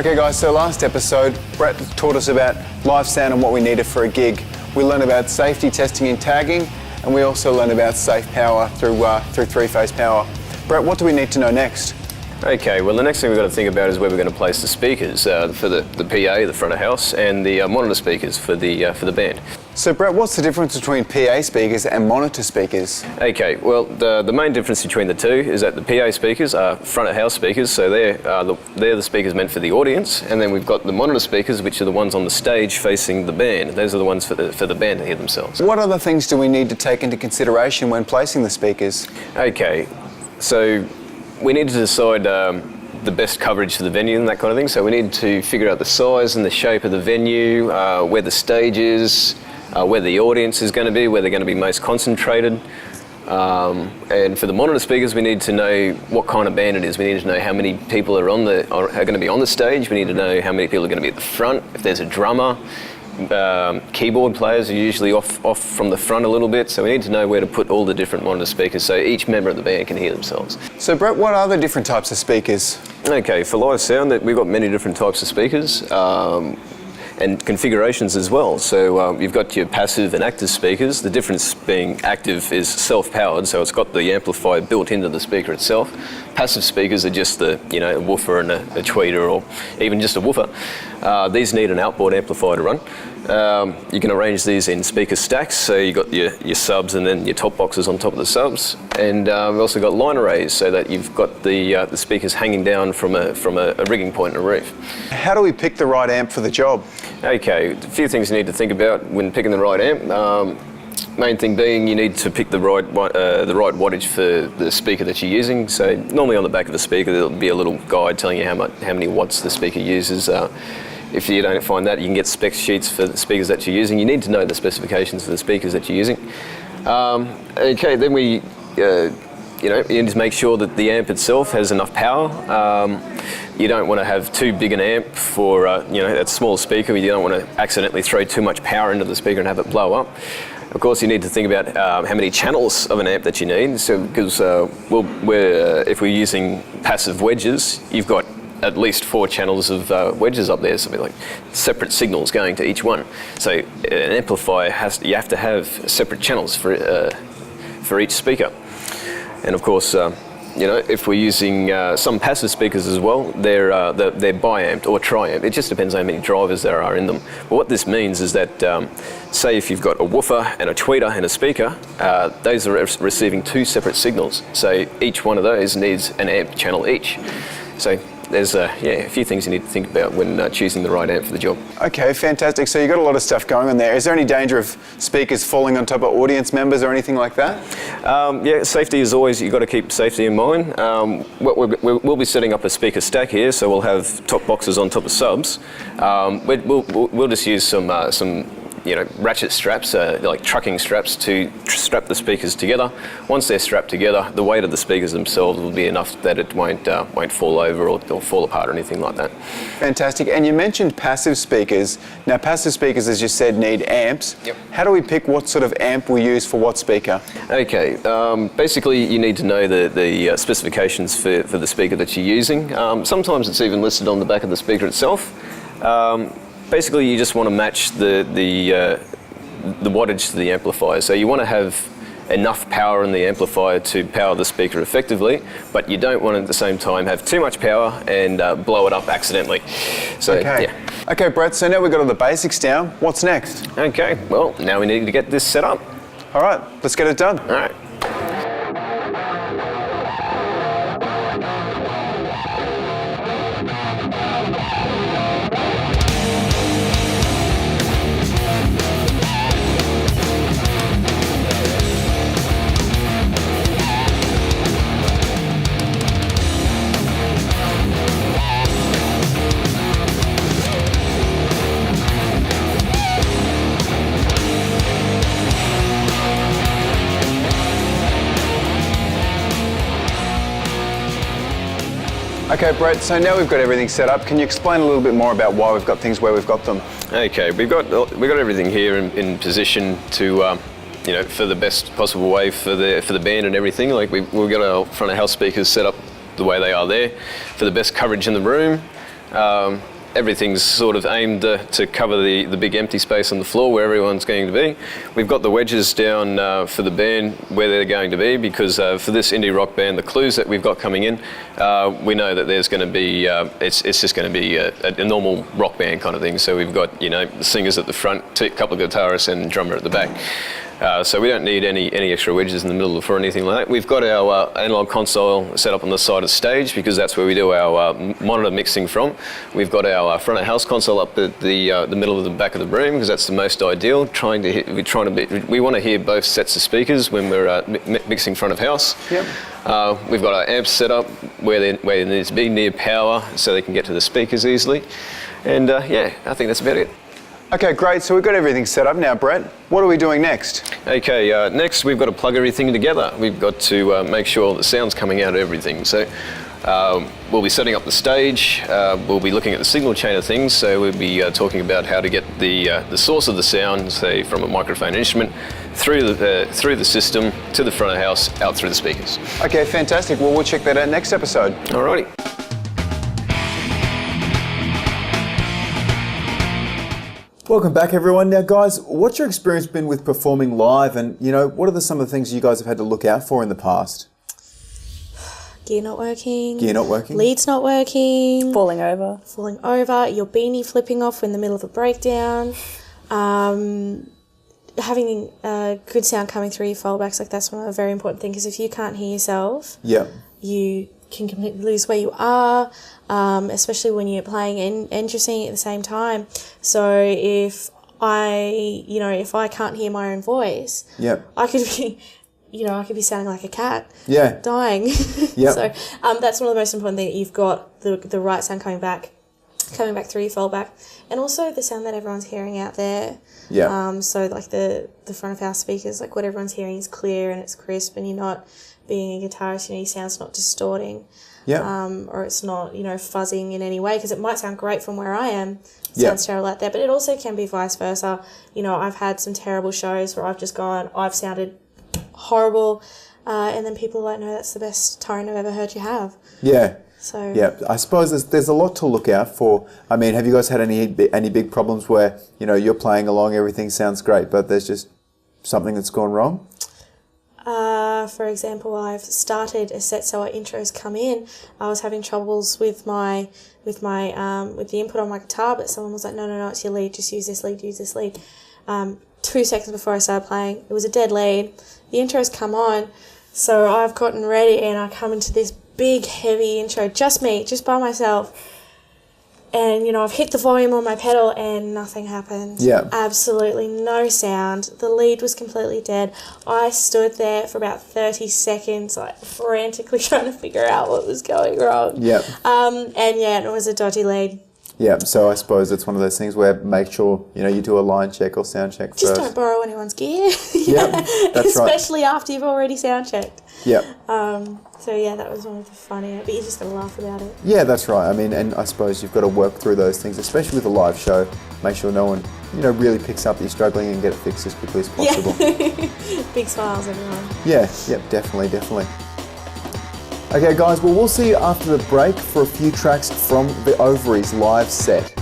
Okay guys, so last episode, Brett taught us about live sound and what we needed for a gig. We learned about safety testing and tagging, and we also learned about safe power through three-phase power. Brett, what do we need to know next? Okay, well the next thing we've got to think about is where we're going to place the speakers for the PA, the front of house, and the monitor speakers for the band. So Brett, what's the difference between PA speakers and monitor speakers? Okay, well the main difference between the two is that the PA speakers are front of house speakers, so they're the speakers meant for the audience, and then we've got the monitor speakers, which are the ones on the stage facing the band. Those are the ones for the band to hear themselves. What other things do we need to take into consideration when placing the speakers? Okay, so we need to decide the best coverage for the venue and that kind of thing. So we need to figure out the size and the shape of the venue, where the stage is, where the audience is going to be, where they're going to be most concentrated. And for the monitor speakers, we need to know what kind of band it is. We need to know how many people are going to be on the stage. We need to know how many people are going to be at the front. If there's a drummer, keyboard players are usually off from the front a little bit, so we need to know where to put all the different monitor speakers so each member of the band can hear themselves. So Brett, what are the different types of speakers? Okay, for live sound, we've got many different types of speakers and configurations as well. So you've got your passive and active speakers. The difference being active is self-powered, so it's got the amplifier built into the speaker itself. Passive speakers are just a woofer and a tweeter, or even just a woofer. These need an outboard amplifier to run. You can arrange these in speaker stacks, so you've got your subs and then your top boxes on top of the subs. And we've also got line arrays, so that you've got the speakers hanging down from a rigging point in a roof. How do we pick the right amp for the job? Okay, a few things you need to think about when picking the right amp. Main thing being, you need to pick the right wattage for the speaker that you're using. So normally on the back of the speaker there'll be a little guide telling you how many watts the speaker uses. If you don't find that, you can get spec sheets for the speakers that you're using. You need to know the specifications for the speakers that you're using. Okay, then you need to make sure that the amp itself has enough power. You don't want to have too big an amp for a small speaker. You don't want to accidentally throw too much power into the speaker and have it blow up. Of course, you need to think about how many channels of an amp that you need. So, because if we're using passive wedges, you've got at least 4 channels of wedges up there, so like separate signals going to each one. So an amplifier you have to have separate channels for each speaker. And of course, if we're using some passive speakers as well, they're bi-amped or tri-amped. It just depends how many drivers there are in them. But what this means is that, say if you've got a woofer and a tweeter and a speaker, those are receiving 2 separate signals. So each one of those needs an amp channel each. So there's a few things you need to think about when choosing the right amp for the job. Okay, fantastic. So you've got a lot of stuff going on there. Is there any danger of speakers falling on top of audience members or anything like that? Yeah, safety is always, you've got to keep safety in mind. We'll be setting up a speaker stack here, so we'll have top boxes on top of subs. We'll just use some ratchet straps, like trucking straps, to strap the speakers together. Once they're strapped together, the weight of the speakers themselves will be enough that it won't fall over or fall apart or anything like that. Fantastic. And you mentioned passive speakers. Now, passive speakers, as you said, need amps. Yep. How do we pick what sort of amp we use for what speaker? Okay, basically you need to know the specifications for the speaker that you're using. Sometimes it's even listed on the back of the speaker itself. Basically, you just want to match the wattage to the amplifier. So you want to have enough power in the amplifier to power the speaker effectively, but you don't want to at the same time have too much power and blow it up accidentally. So, okay. Yeah. Okay, Brett, so now we've got all the basics down. What's next? Okay, well, now we need to get this set up. All right, let's get it done. All right. Okay, Brett, so now we've got everything set up. Can you explain a little bit more about why we've got things where we've got them? Okay, we've got everything here in position to, for the best possible way for the band and everything. Like we've got our front of house speakers set up the way they are there for the best coverage in the room. everything's sort of aimed to cover the big empty space on the floor where everyone's going to be. We've got the wedges down for the band where they're going to be, because for this indie rock band, the clues that we've got coming in, we know that there's going to be, it's just going to be a normal rock band kind of thing. So we've got, the singers at the front, a couple of guitarists and drummer at the back. So we don't need any extra wedges in the middle or anything like that. We've got our analog console set up on the side of stage, because that's where we do our monitor mixing from. We've got our front of house console up at the middle of the back of the room, because that's the most ideal. We want to hear both sets of speakers when we're mixing front of house. Yep. We've got our amps set up where they need to be near power, so they can get to the speakers easily. And yeah, I think that's about it. Okay, great. So we've got everything set up now, Brett. What are we doing next? Okay, next we've got to plug everything together. We've got to make sure the sound's coming out of everything. So we'll be setting up the stage. We'll be looking at the signal chain of things. So we'll be talking about how to get the source of the sound, say from a microphone instrument, through the system to the front of house, out through the speakers. Okay, fantastic. Well, we'll check that out next episode. Alrighty. Welcome back, everyone. Now, guys, what's your experience been with performing live, and what are some of the things you guys have had to look out for in the past? Gear not working. Gear not working. Leads not working. Falling over. Your beanie flipping off in the middle of a breakdown. Having good sound coming through your foldbacks, that's a very important thing, because if you can't hear yourself, Yeah. you can completely lose where you are, especially when you're playing and you're singing at the same time. So if I can't hear my own voice, Yep. I could be sounding like a cat, Yeah. dying. Yep. So that's one of the most important things, that you've got the right sound coming back through your foldback, and also the sound that everyone's hearing out there. Yeah. So the front of house speakers, what everyone's hearing is clear and it's crisp, and you're not, being a guitarist, your sound's not distorting. Yeah. Or it's not, fuzzing in any way, because it might sound great from where I am. Yeah. Sounds terrible out there, but it also can be vice versa. I've had some terrible shows where I've sounded horrible, and then people are like, no, that's the best tone I've ever heard you have. Yeah. So yeah, I suppose there's a lot to look out for. I mean, have you guys had any big problems where you're playing along, everything sounds great, but there's just something that's gone wrong? For example, I've started a set, so our intros come in. I was having troubles with the input on my guitar, but someone was like, no, it's your lead, just use this lead. 2 seconds before I started playing, it was a dead lead. The intros come on, so I've gotten ready and I come into this big, heavy intro, just by myself. And, I've hit the volume on my pedal and nothing happened. Yeah. Absolutely no sound. The lead was completely dead. I stood there for about 30 seconds, frantically trying to figure out what was going wrong. Yeah. And it was a dodgy lead. Yeah, so I suppose it's one of those things where make sure, you do a line check or sound check Just first. don't borrow anyone's gear. Yeah, that's right. Especially after you've already sound checked. Yeah. So yeah, that was one of the funnier, but you just gotta laugh about it. Yeah, that's right. I mean, and I suppose you've got to work through those things, especially with a live show. Make sure no one, really picks up that you're struggling, and get it fixed as quickly as possible. Yeah. Big smiles, everyone. Yeah, definitely. Okay, guys, well, we'll see you after the break for a few tracks from the Ovaries live set.